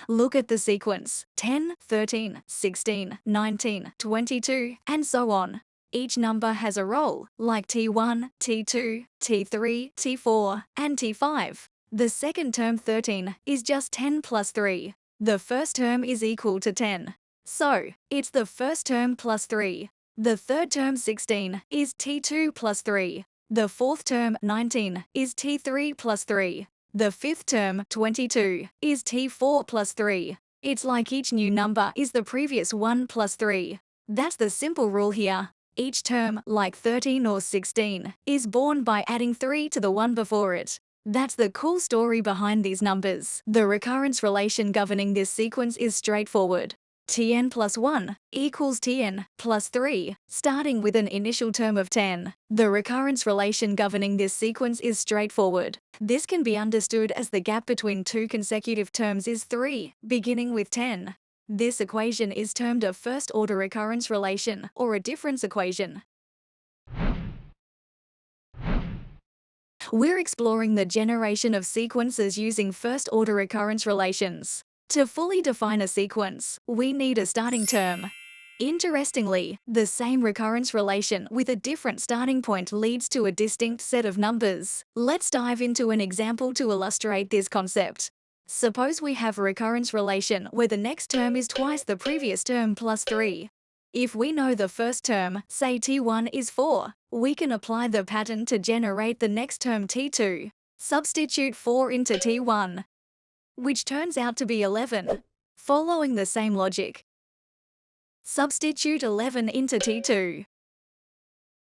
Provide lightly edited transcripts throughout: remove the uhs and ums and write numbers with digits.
Look at the sequence 10, 13, 16, 19, 22, and so on. Each number has a role, like T1, T2, T3, T4, and T5. The second term 13 is just 10 plus 3. The first term is equal to 10. So, it's the first term plus 3. The third term 16 is T2 plus 3. The fourth term 19 is T3 plus 3. The fifth term 22 is T4 plus 3. It's like each new number is the previous one plus 3. That's the simple rule here. Each term, like 13 or 16, is born by adding 3 to the one before it. That's the cool story behind these numbers. The recurrence relation governing this sequence is straightforward. Tn plus 1 equals Tn plus 3, starting with an initial term of 10. The recurrence relation governing this sequence is straightforward. This can be understood as the gap between two consecutive terms is 3, beginning with 10. This equation is termed a first-order recurrence relation, or a difference equation. We're exploring the generation of sequences using first-order recurrence relations. To fully define a sequence, we need a starting term. Interestingly, the same recurrence relation with a different starting point leads to a distinct set of numbers. Let's dive into an example to illustrate this concept. Suppose we have a recurrence relation where the next term is twice the previous term plus 3. If we know the first term, say T1 is 4, we can apply the pattern to generate the next term T2. Substitute 4 into T1, which turns out to be 11. Following the same logic, substitute 11 into T2.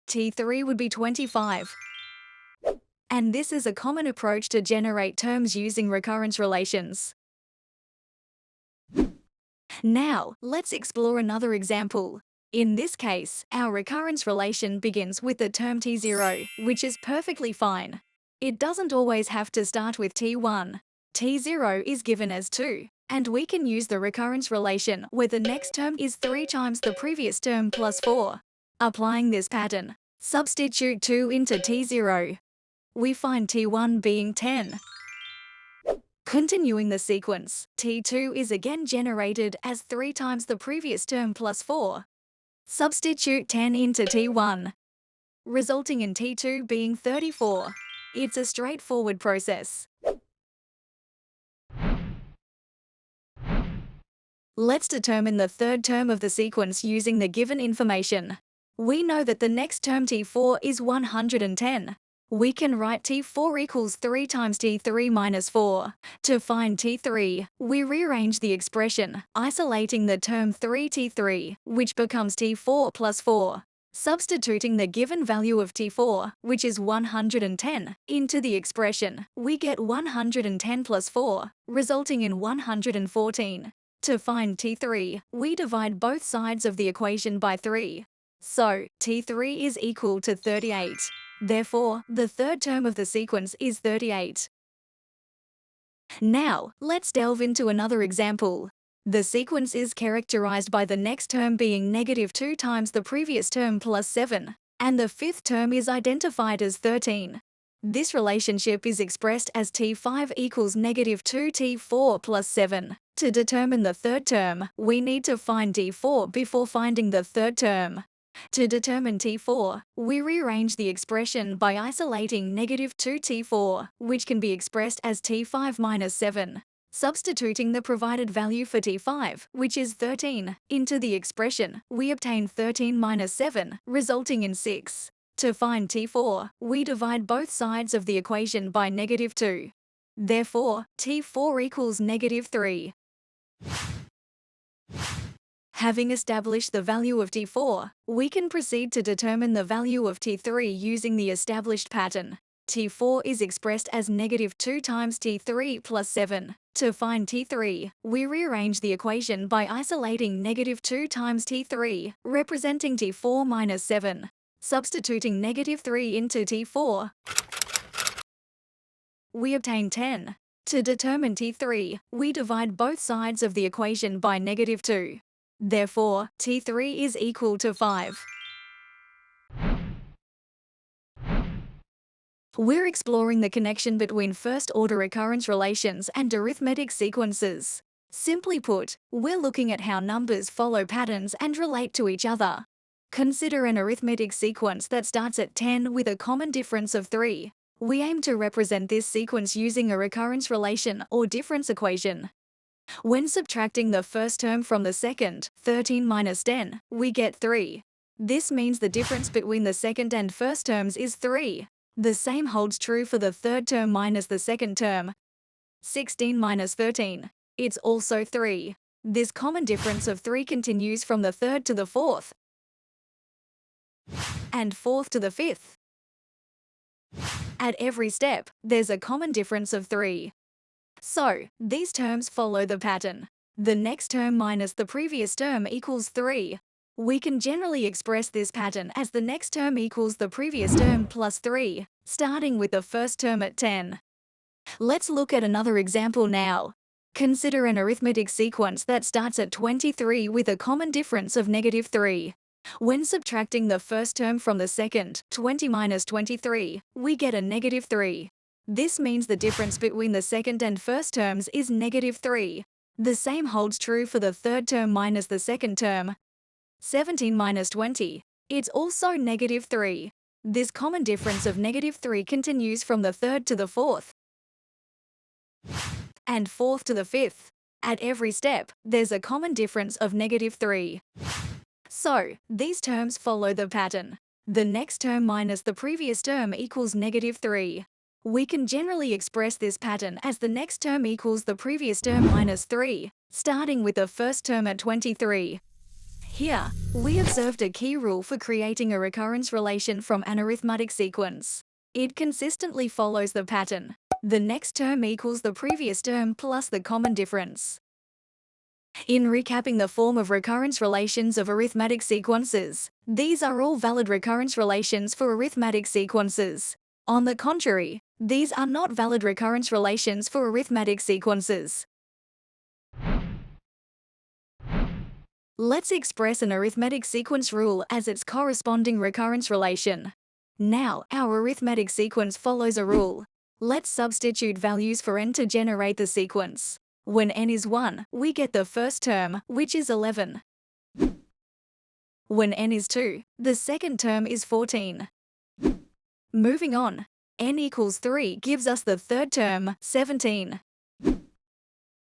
T3 would be 25. And this is a common approach to generate terms using recurrence relations. Now, let's explore another example. In this case, our recurrence relation begins with the term T0, which is perfectly fine. It doesn't always have to start with T1. T0 is given as 2, and we can use the recurrence relation where the next term is 3 times the previous term plus 4. Applying this pattern, substitute 2 into T0. We find T1 being 10. Continuing the sequence, T2 is again generated as 3 times the previous term plus 4. Substitute 10 into T1, resulting in T2 being 34. It's a straightforward process. Let's determine the third term of the sequence using the given information. We know that the next term T4 is 110. We can write T4 equals 3 times T3 minus 4. To find T3, we rearrange the expression, isolating the term 3T3, which becomes T4 plus 4. Substituting the given value of T4, which is 110, into the expression, we get 110 plus 4, resulting in 114. To find T3, we divide both sides of the equation by 3. So, T3 is equal to 38. Therefore, the third term of the sequence is 38. Now, let's delve into another example. The sequence is characterized by the next term being negative 2 times the previous term plus 7, and the fifth term is identified as 13. This relationship is expressed as T5 equals negative 2T4 plus 7. To determine the third term, we need to find T4 before finding the third term. To determine T4, we rearrange the expression by isolating negative 2T4, which can be expressed as T5 minus 7. Substituting the provided value for T5, which is 13, into the expression, we obtain 13 minus 7, resulting in 6. To find T4, we divide both sides of the equation by negative 2. Therefore, T4 equals negative 3. Having established the value of T4, we can proceed to determine the value of T3 using the established pattern. T4 is expressed as negative 2 times T3 plus 7. To find T3, we rearrange the equation by isolating negative 2 times T3, representing T4 minus 7. Substituting negative 3 into T4, we obtain 10. To determine T3, we divide both sides of the equation by negative 2. Therefore, T3 is equal to 5. We're exploring the connection between first-order recurrence relations and arithmetic sequences. Simply put, we're looking at how numbers follow patterns and relate to each other. Consider an arithmetic sequence that starts at 10 with a common difference of 3. We aim to represent this sequence using a recurrence relation or difference equation. When subtracting the first term from the second, 13 minus 10, we get 3. This means the difference between the second and first terms is 3. The same holds true for the third term minus the second term, 16 minus 13. It's also 3. This common difference of 3 continues from the third to the fourth, and fourth to the fifth. At every step, there's a common difference of 3. So, these terms follow the pattern. The next term minus the previous term equals 3. We can generally express this pattern as the next term equals the previous term plus 3, starting with the first term at 10. Let's look at another example now. Consider an arithmetic sequence that starts at 23 with a common difference of -3. When subtracting the first term from the second, 20 minus 23, we get a -3. This means the difference between the second and first terms is -3. The same holds true for the third term minus the second term, 17 minus 20. It's also -3. This common difference of -3 continues from the third to the fourth, and fourth to the fifth. At every step, there's a common difference of -3. So, these terms follow the pattern. The next term minus the previous term equals -3. We can generally express this pattern as the next term equals the previous term minus 3, starting with the first term at 23. Here, we observed a key rule for creating a recurrence relation from an arithmetic sequence. It consistently follows the pattern. The next term equals the previous term plus the common difference. In recapping the form of recurrence relations of arithmetic sequences, these are all valid recurrence relations for arithmetic sequences. On the contrary, these are not valid recurrence relations for arithmetic sequences. Let's express an arithmetic sequence rule as its corresponding recurrence relation. Now, our arithmetic sequence follows a rule. Let's substitute values for n to generate the sequence. When n is 1, we get the first term, which is 11. When n is 2, the second term is 14. Moving on, n equals 3 gives us the third term, 17.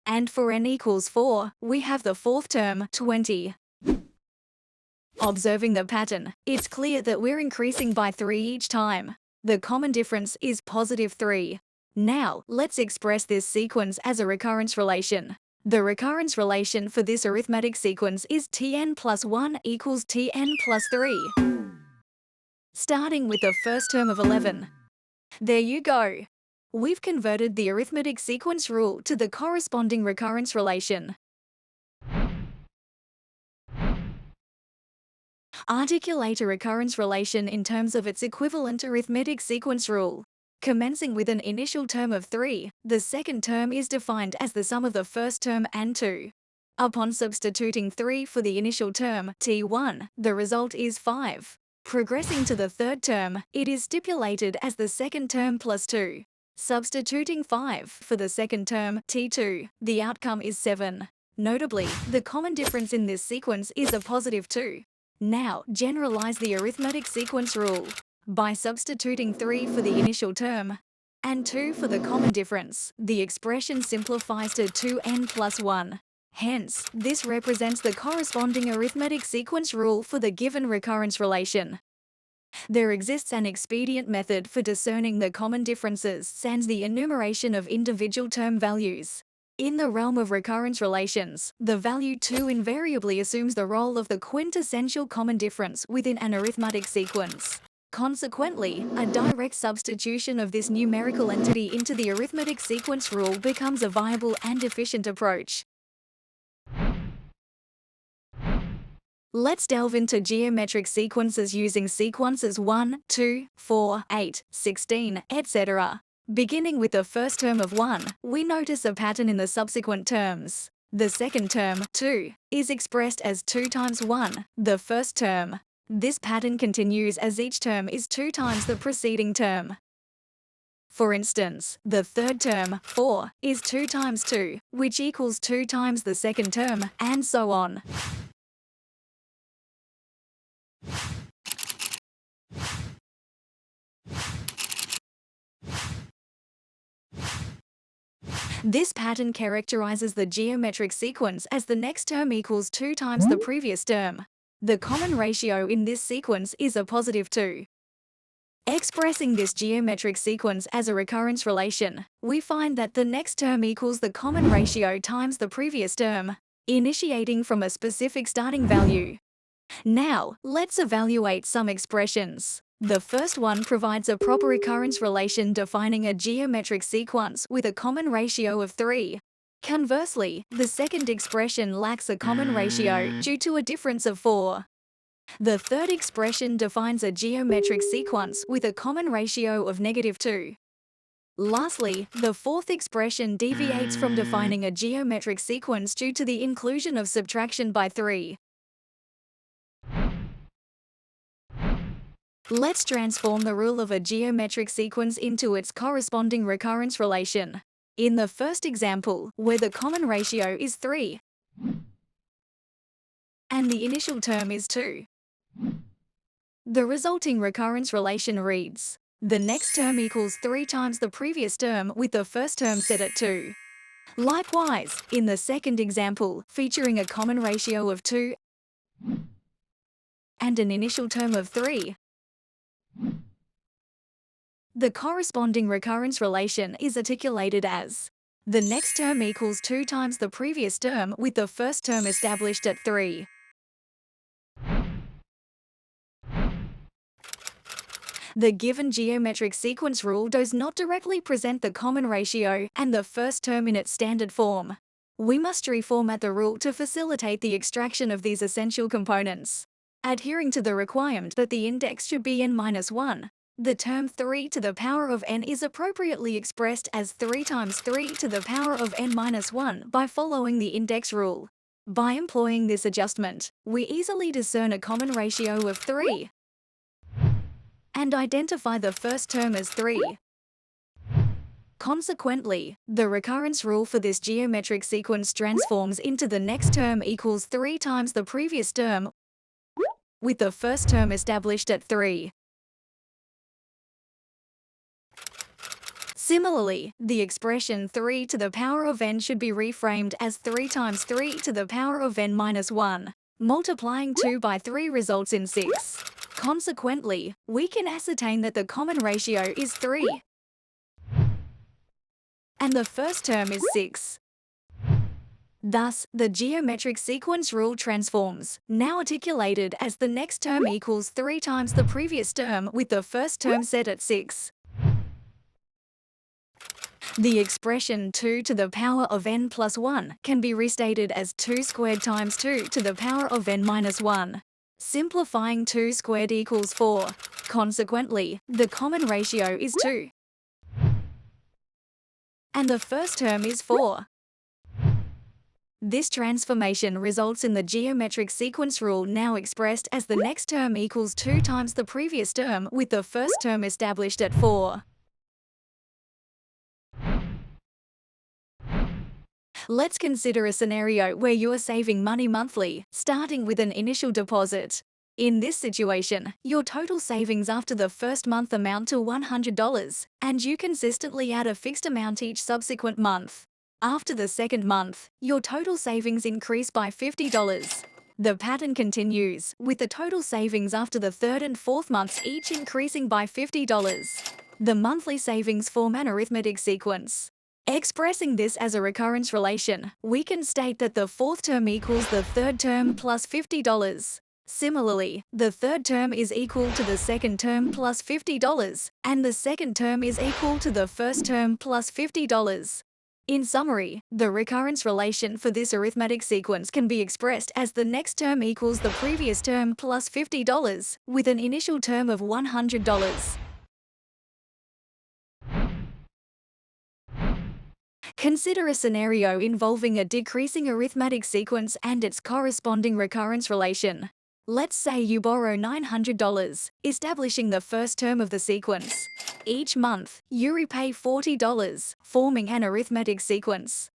And for n equals 4, we have the fourth term, 20. Observing the pattern, it's clear that we're increasing by 3 each time. The common difference is +3. Now, let's express this sequence as a recurrence relation. The recurrence relation for this arithmetic sequence is Tn plus 1 equals Tn plus 3. Starting with the first term of 11. There you go. We've converted the arithmetic sequence rule to the corresponding recurrence relation. Articulate a recurrence relation in terms of its equivalent arithmetic sequence rule. Commencing with an initial term of 3, the second term is defined as the sum of the first term and 2. Upon substituting 3 for the initial term, T1, the result is 5. Progressing to the third term, it is stipulated as the second term plus 2. Substituting 5 for the second term, T2, the outcome is 7. Notably, the common difference in this sequence is a +2. Now, generalize the arithmetic sequence rule. By substituting 3 for the initial term and 2 for the common difference, the expression simplifies to 2n plus 1. Hence, this represents the corresponding arithmetic sequence rule for the given recurrence relation. There exists an expedient method for discerning the common differences sans the enumeration of individual term values. In the realm of recurrence relations, the value 2 invariably assumes the role of the quintessential common difference within an arithmetic sequence. Consequently, a direct substitution of this numerical entity into the arithmetic sequence rule becomes a viable and efficient approach. Let's delve into geometric sequences using sequences 1, 2, 4, 8, 16, etc. Beginning with the first term of 1, we notice a pattern in the subsequent terms. The second term, 2, is expressed as 2 times 1, the first term. This pattern continues as each term is 2 times the preceding term. For instance, the third term, 4, is 2 times 2, which equals 2 times the second term, and so on. This pattern characterizes the geometric sequence as the next term equals 2 times the previous term. The common ratio in this sequence is a positive 2. Expressing this geometric sequence as a recurrence relation, we find that the next term equals the common ratio times the previous term, initiating from a specific starting value. Now, let's evaluate some expressions. The first one provides a proper recurrence relation defining a geometric sequence with a common ratio of 3. Conversely, the second expression lacks a common ratio due to a difference of 4. The third expression defines a geometric sequence with a common ratio of -2. Lastly, the fourth expression deviates from defining a geometric sequence due to the inclusion of subtraction by 3. Let's transform the rule of a geometric sequence into its corresponding recurrence relation. In the first example, where the common ratio is 3 and the initial term is 2, the resulting recurrence relation reads, the next term equals 3 times the previous term with the first term set at 2. Likewise, in the second example, featuring a common ratio of 2 and an initial term of 3, the corresponding recurrence relation is articulated as the next term equals 2 times the previous term with the first term established at 3. The given geometric sequence rule does not directly present the common ratio and the first term in its standard form. We must reformat the rule to facilitate the extraction of these essential components. Adhering to the requirement that the index should be n-1, the term 3 to the power of n is appropriately expressed as 3 times 3 to the power of n-1 by following the index rule. By employing this adjustment, we easily discern a common ratio of 3 and identify the first term as 3. Consequently, the recurrence rule for this geometric sequence transforms into the next term equals 3 times the previous term with the first term established at 3. Similarly, the expression 3 to the power of n should be reframed as 3 times 3 to the power of n-1. Multiplying 2 by 3 results in 6. Consequently, we can ascertain that the common ratio is 3 and the first term is 6. Thus, the geometric sequence rule transforms, now articulated as the next term equals 3 times the previous term with the first term set at 6. The expression 2 to the power of n plus 1 can be restated as 2 squared times 2 to the power of n-1. Simplifying 2 squared equals 4. Consequently, the common ratio is 2 and the first term is 4. This transformation results in the geometric sequence rule now expressed as the next term equals 2 times the previous term with the first term established at 4. Let's consider a scenario where you are saving money monthly, starting with an initial deposit. In this situation, your total savings after the first month amount to $100, and you consistently add a fixed amount each subsequent month. After the second month, your total savings increase by $50. The pattern continues, with the total savings after the third and fourth months each increasing by $50. The monthly savings form an arithmetic sequence. Expressing this as a recurrence relation, we can state that the fourth term equals the third term plus $50. Similarly, the third term is equal to the second term plus $50, and the second term is equal to the first term plus $50. In summary, the recurrence relation for this arithmetic sequence can be expressed as the next term equals the previous term plus $50, with an initial term of $100. Consider a scenario involving a decreasing arithmetic sequence and its corresponding recurrence relation. Let's say you borrow $900, establishing the first term of the sequence. Each month, you repay $40, forming an arithmetic sequence.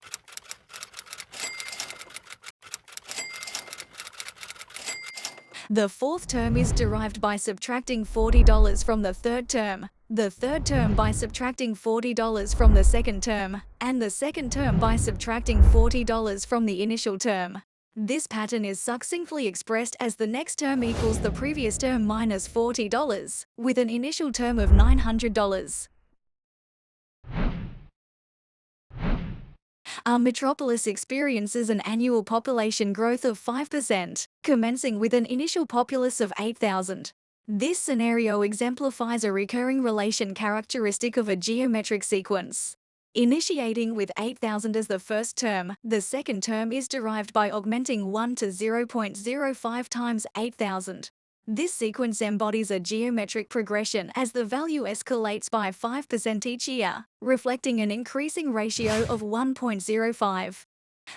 The fourth term is derived by subtracting $40 from the third term, the third term by subtracting $40 from the second term, and the second term by subtracting $40 from the initial term. This pattern is succinctly expressed as the next term equals the previous term minus $40, with an initial term of $900. Our metropolis experiences an annual population growth of 5%, commencing with an initial populace of 8,000. This scenario exemplifies a recurring relation characteristic of a geometric sequence. Initiating with 8,000 as the first term, the second term is derived by augmenting 1 to 0.05 times 8,000. This sequence embodies a geometric progression as the value escalates by 5% each year, reflecting an increasing ratio of 1.05.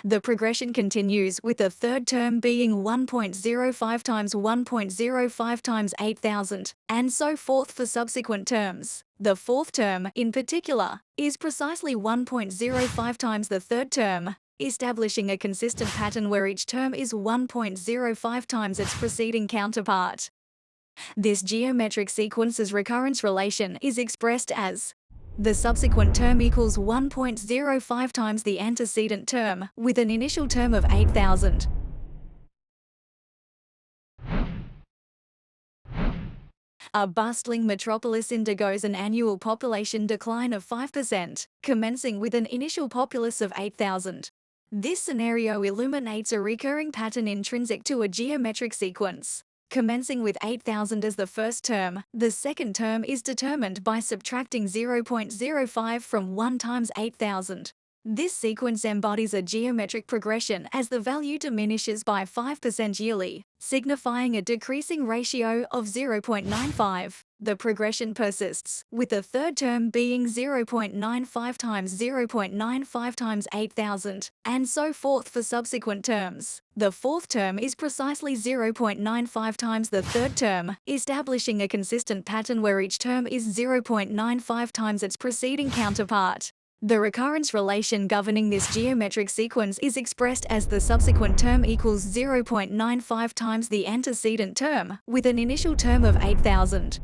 The progression continues with the third term being 1.05 times 1.05 times 8,000, and so forth for subsequent terms. The fourth term, in particular, is precisely 1.05 times the third term, establishing a consistent pattern where each term is 1.05 times its preceding counterpart. This geometric sequence's recurrence relation is expressed as the subsequent term equals 1.05 times the antecedent term, with an initial term of 8,000. A bustling metropolis undergoes an annual population decline of 5%, commencing with an initial populace of 8,000. This scenario illuminates a recurring pattern intrinsic to a geometric sequence. Commencing with 8,000 as the first term, the second term is determined by subtracting 0.05 from 1 times 8,000. This sequence embodies a geometric progression as the value diminishes by 5% yearly, signifying a decreasing ratio of 0.95. The progression persists, with the third term being 0.95 times 0.95 times 8,000, and so forth for subsequent terms. The fourth term is precisely 0.95 times the third term, establishing a consistent pattern where each term is 0.95 times its preceding counterpart. The recurrence relation governing this geometric sequence is expressed as the subsequent term equals 0.95 times the antecedent term, with an initial term of 8,000.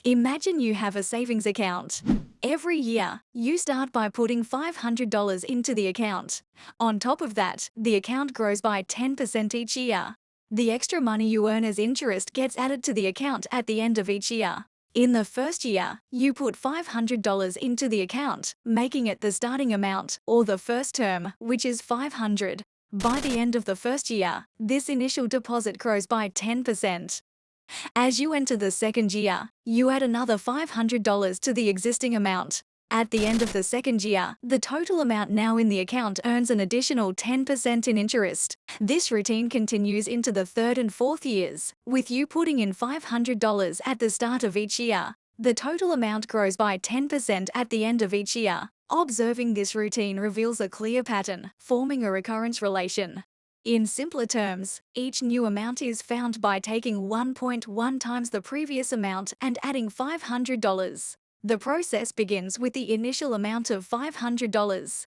Imagine you have a savings account. Every year, you start by putting $500 into the account. On top of that, the account grows by 10% each year. The extra money you earn as interest gets added to the account at the end of each year. In the first year, you put $500 into the account, making it the starting amount, or the first term, which is $500. By the end of the first year, this initial deposit grows by 10%. As you enter the second year, you add another $500 to the existing amount. At the end of the second year, the total amount now in the account earns an additional 10% in interest. This routine continues into the third and fourth years, with you putting in $500 at the start of each year. The total amount grows by 10% at the end of each year. Observing this routine reveals a clear pattern, forming a recurrence relation. In simpler terms, each new amount is found by taking 1.1 times the previous amount and adding $500. The process begins with the initial amount of $500.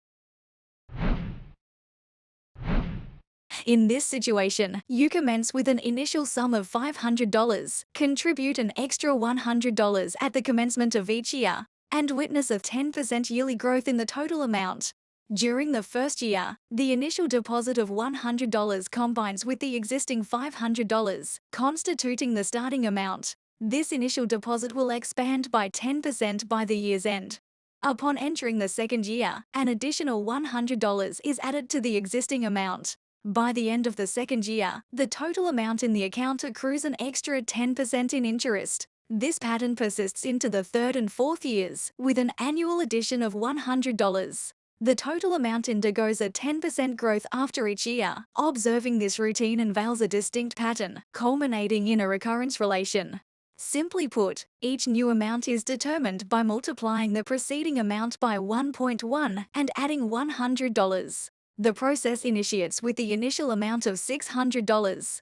In this situation, you commence with an initial sum of $500, contribute an extra $100 at the commencement of each year, and witness a 10% yearly growth in the total amount. During the first year, the initial deposit of $100 combines with the existing $500, constituting the starting amount. This initial deposit will expand by 10% by the year's end. Upon entering the second year, an additional $100 is added to the existing amount. By the end of the second year, the total amount in the account accrues an extra 10% in interest. This pattern persists into the third and fourth years, with an annual addition of $100. The total amount undergoes a 10% growth after each year. Observing this routine unveils a distinct pattern, culminating in a recurrence relation. Simply put, each new amount is determined by multiplying the preceding amount by 1.1 and adding $100. The process initiates with the initial amount of $600.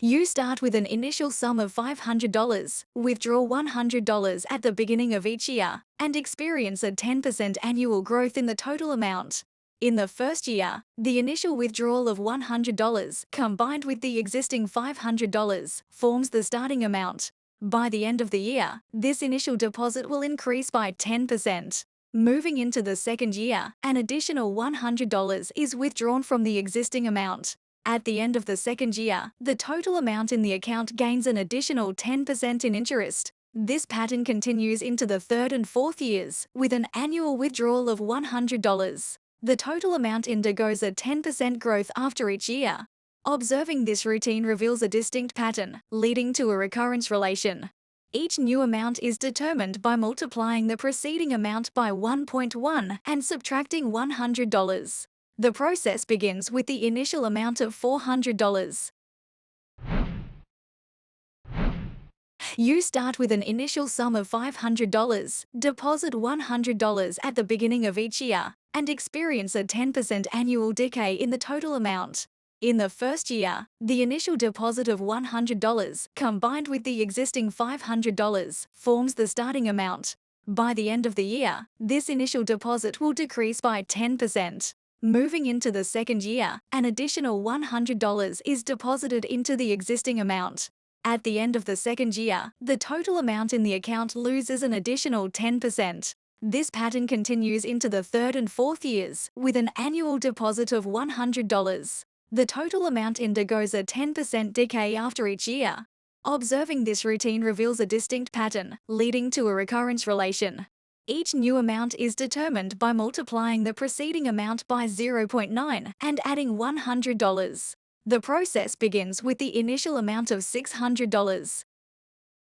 You start with an initial sum of $500, withdraw $100 at the beginning of each year, and experience a 10% annual growth in the total amount. In the first year, the initial withdrawal of $100 combined with the existing $500 forms the starting amount. By the end of the year, this initial deposit will increase by 10%. Moving into the second year, an additional $100 is withdrawn from the existing amount. At the end of the second year, the total amount in the account gains an additional 10% in interest. This pattern continues into the third and fourth years, with an annual withdrawal of $100. The total amount undergoes a 10% growth after each year. Observing this routine reveals a distinct pattern, leading to a recurrence relation. Each new amount is determined by multiplying the preceding amount by 1.1 and subtracting $100. The process begins with the initial amount of $400. You start with an initial sum of $500, deposit $100 at the beginning of each year, and experience a 10% annual decay in the total amount. In the first year, the initial deposit of $100 combined with the existing $500 forms the starting amount. By the end of the year, this initial deposit will decrease by 10%. Moving into the second year, an additional $100 is deposited into the existing amount. At the end of the second year, the total amount in the account loses an additional 10%. This pattern continues into the third and fourth years, with an annual deposit of $100. The total amount undergoes a 10% decay after each year. Observing this routine reveals a distinct pattern, leading to a recurrence relation. Each new amount is determined by multiplying the preceding amount by 0.9 and adding $100. The process begins with the initial amount of $600.